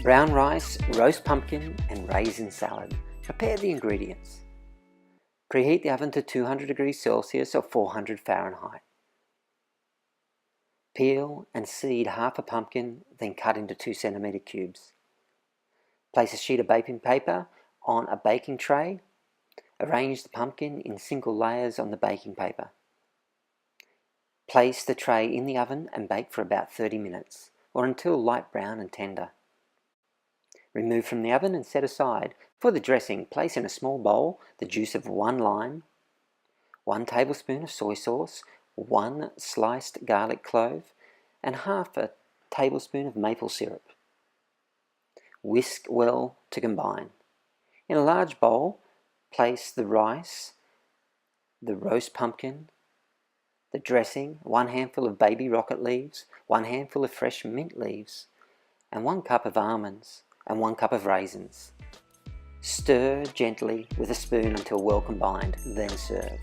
Brown rice, roast pumpkin and raisin salad. Prepare the ingredients. Preheat the oven to 200 degrees Celsius or 400 Fahrenheit. Peel and seed half a pumpkin, then cut into 2 centimeter cubes. Place a sheet of baking paper on a baking tray. Arrange the pumpkin in single layers on the baking paper. Place the tray in the oven and bake for about 30 minutes, or until light brown and tender. Remove from the oven and set aside. For the dressing, place in a small bowl the juice of 1 lime, 1 tablespoon of soy sauce, 1 sliced garlic clove, and half a tablespoon of maple syrup. Whisk well to combine. In a large bowl, place the rice, the roast pumpkin, the dressing, 1 handful of baby rocket leaves, 1 handful of fresh mint leaves, and 1 cup of almonds, and 1 cup of raisins. Stir gently with a spoon until well combined, then serve.